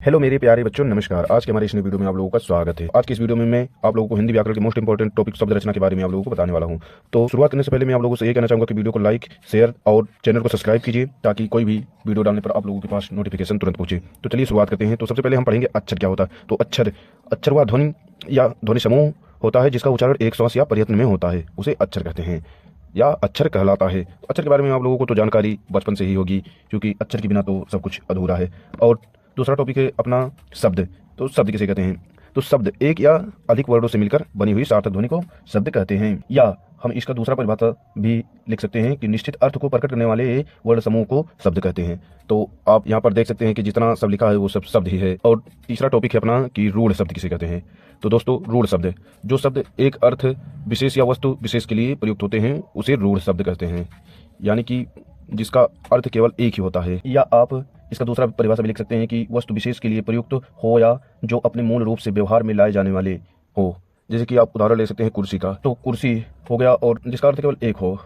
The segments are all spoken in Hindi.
हेलो मेरे प्यारे बच्चों, नमस्कार। आज के हमारे इस वीडियो में आप लोगों का स्वागत है। आज की इस वीडियो में मैं आप लोगों को हिंदी व्याकरण के मोस्ट इंपॉर्टेंट टॉपिक शब्द रचना के बारे में आप लोगों को बताने वाला हूं। तो शुरुआत करने से पहले मैं आप लोगों से ये कहना चाहूंगा कि वीडियो को लाइक, शेयर और चैनल को सब्सक्राइब कीजिए ताकि कोई भी वीडियो डालने पर आप लोगों के पास नोटिफिकेशन तुरंत पहुंचे। तो चलिए शुरुआत करते हैं। तो सबसे पहले हम पढ़ेंगे अक्षर क्या होता है। तो अक्षर वह ध्वनि या ध्वनि समूह होता है जिसका उच्चारण एक श्वास या प्रयत्न में होता है, उसे अक्षर कहते हैं या अक्षर कहलाता है। तो अक्षर के बारे में आप लोगों को तो जानकारी बचपन से ही होगी, क्योंकि अक्षर के बिना तो सब कुछ अधूरा है। और दूसरा टॉपिक है अपना शब्द। तो शब्द किसे कहते हैं? तो शब्द एक या अधिक वर्डों से मिलकर बनी हुई सार्थक ध्वनि को शब्द कहते हैं। या हम इसका दूसरा परिभाषा भी लिख सकते हैं कि निश्चित अर्थ को प्रकट करने वाले वर्ण समूह को शब्द कहते हैं। तो आप यहाँ पर देख सकते हैं कि जितना सब लिखा है वो सब शब्द ही है। और तीसरा टॉपिक है अपना कि रूढ़ शब्द किसे कहते हैं। तो दोस्तों, रूढ़ शब्द जो शब्द एक अर्थ विशेष या वस्तु विशेष के लिए प्रयुक्त होते हैं उसे रूढ़ शब्द कहते हैं, यानी कि जिसका अर्थ केवल एक ही होता है। या आप इसका दूसरा परिभाषा भी लिख सकते हैं कि वस्तु विशेष के लिए प्रयुक्त हो या जो अपने मूल रूप से व्यवहार में लाए जाने वाले हो। जैसे कि आप उदाहरण ले सकते हैं कुर्सी का। तो कुर्सी हो गया और जिसका अर्थ केवल एक हो।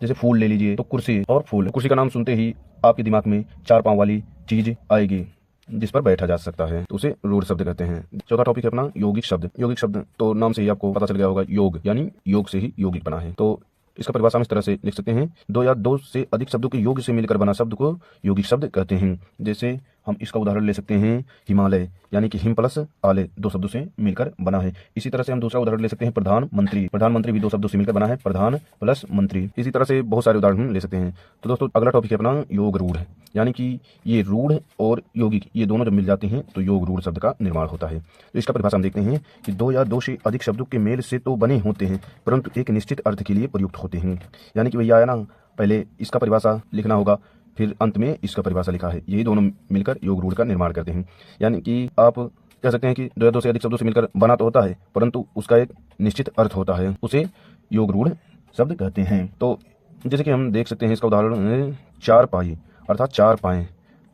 जैसे फूल ले लीजिए, तो कुर्सी और फूल। कुर्सी का नाम सुनते ही आपके दिमाग में चार पांव वाली चीज आएगी जिस पर बैठा जा सकता है, तो उसे रूढ़ शब्द कहते हैं। चौथा टॉपिक है अपना यौगिक शब्द। यौगिक शब्द तो नाम से ही आपको पता चल गया होगा, योग यानी योग से ही यौगिक बना है। तो इसका परिभाषा हम इस तरह से लिख सकते हैं, दो या दो से अधिक शब्दों के योग से मिलकर बना शब्द को यौगिक शब्द कहते हैं। जैसे हम इसका उदाहरण ले सकते हैं हिमालय, यानी कि हिम प्लस आलय दो शब्दों से मिलकर बना है। इसी तरह से हम दूसरा उदाहरण ले सकते हैं प्रधानमंत्री। प्रधानमंत्री भी दो शब्दों से मिलकर बना है, प्रधान प्लस मंत्री। इसी तरह से बहुत सारे उदाहरण हम ले सकते हैं। तो दोस्तों, अगला टॉपिक है अपना योग रूढ़, यानी कि ये रूढ़ और यौगिक ये दोनों जब मिल जाते हैं तो योग रूढ़ शब्द का निर्माण होता है। तो इसका परिभाषा हम देखते हैं कि दो या दो से अधिक शब्दों के मेल से तो बने होते हैं परंतु एक निश्चित अर्थ के लिए प्रयुक्त होते हैं। यानी कि भैया आया ना, पहले इसका परिभाषा लिखना होगा, फिर अंत में इसका परिभाषा लिखा है। यही दोनों मिलकर योग रूढ़ का निर्माण करते हैं। यानी कि आप कह सकते हैं कि दो या दो से अधिक शब्दों से मिलकर बना तो होता है परंतु उसका एक निश्चित अर्थ होता है, उसे योग रूढ़ शब्द कहते हैं। तो जैसे कि हम देख सकते हैं, इसका उदाहरण चार पाई अर्थात चार पाए।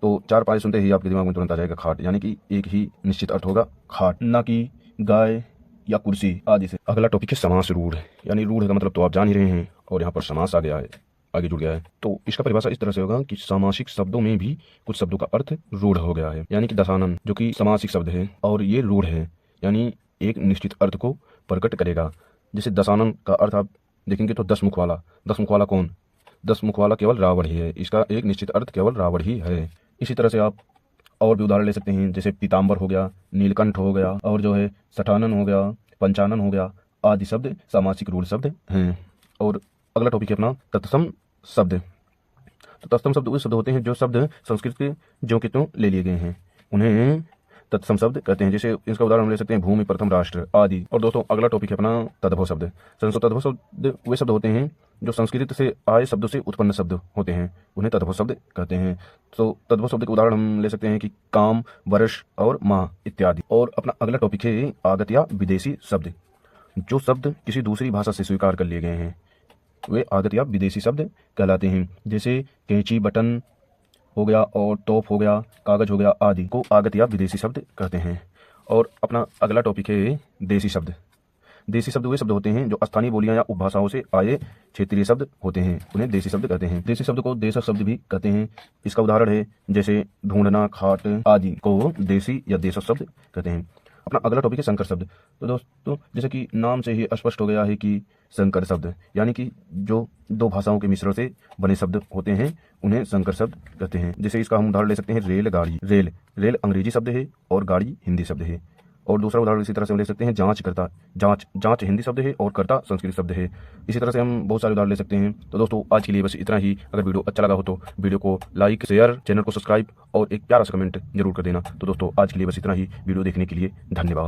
तो चार पाए सुनते ही आपके दिमाग में तुरंत आ जाएगा खाट, यानी कि एक ही निश्चित अर्थ होगा खाट, ना कि गाय या कुर्सी आदि से। अगला टॉपिक है समास रूढ़, यानी रूढ़ का मतलब तो आप जान ही रहे हैं और यहाँ पर समास आ गया है, आगे जुड़ गया है। तो इसका परिभाषा इस तरह से होगा कि सामासिक शब्दों में भी कुछ शब्दों का अर्थ रूढ़ हो गया है। यानी कि दशानन जो कि सामासिक शब्द है और ये रूढ़ है, यानी एक निश्चित अर्थ को प्रकट करेगा। जैसे दशानन का अर्थ आप देखेंगे तो दस मुख वाला। दस मुख वाला कौन? दस मुख वाला केवल रावण ही है, इसका एक निश्चित अर्थ केवल रावण ही है। इसी तरह से आप और भी उदाहरण ले सकते हैं, जैसे पीताम्बर हो गया, नीलकंठ हो गया और जो है सठानन हो गया, पंचानन हो गया आदि शब्द सामासिक रूढ़ शब्द हैं। और अगला टॉपिक है अपना तत्सम शब्द। तो तत्सम शब्द वे शब्द होते हैं जो शब्द संस्कृत के ज्यों के त्यों ले लिए गए हैं, उन्हें तत्सम शब्द कहते हैं। जैसे इसका उदाहरण ले सकते हैं भूमि, प्रथम, राष्ट्र आदि। और दोस्तों, अगला टॉपिक है अपना तद्भव शब्द। तद्भव शब्द वे शब्द होते हैं जो संस्कृत से आए शब्दों से उत्पन्न शब्द होते हैं, उन्हें तद्भव शब्द कहते हैं। तो तद्भव शब्द के उदाहरण हम ले सकते हैं कि काम, वर्ष और माह इत्यादि। और अपना अगला टॉपिक है आगत या विदेशी शब्द। जो शब्द किसी दूसरी भाषा से स्वीकार कर लिए गए हैं वे आगत या विदेशी शब्द कहलाते हैं। जैसे कैंची, बटन हो गया और तोप हो गया, कागज हो गया आदि को आगत या विदेशी शब्द कहते हैं। और अपना अगला टॉपिक है देसी शब्द। देसी शब्द वे शब्द होते हैं जो स्थानीय बोलियां या उपभाषाओं से आए क्षेत्रीय शब्द होते हैं, उन्हें देसी शब्द कहते हैं। देसी शब्द को देशज शब्द भी कहते हैं। इसका उदाहरण है जैसे ढूंढना, खाट आदि को देसी या देशज शब्द कहते हैं। अपना अगला टॉपिक है संकर शब्द। तो दोस्तों, जैसे कि नाम से ही स्पष्ट हो गया है कि संकर शब्द यानी कि जो दो भाषाओं के मिश्रण से बने शब्द होते हैं उन्हें संकर शब्द कहते हैं। जैसे इसका हम उदाहरण ले सकते हैं रेलगाड़ी। रेल अंग्रेजी शब्द है और गाड़ी हिंदी शब्द है। और दूसरा उदाहरण इसी तरह से हम ले सकते हैं जांचकर्ता। जांच हिंदी शब्द है और कर्ता संस्कृत शब्द है। इसी तरह से हम बहुत सारे उदाहरण ले सकते हैं। तो दोस्तों, आज के लिए बस इतना ही। अगर वीडियो अच्छा लगा हो तो वीडियो को लाइक, शेयर, चैनल को सब्सक्राइब और एक प्यारा सा कमेंट जरूर कर देना। तो दोस्तों, आज के लिए बस इतना ही। वीडियो देखने के लिए धन्यवाद।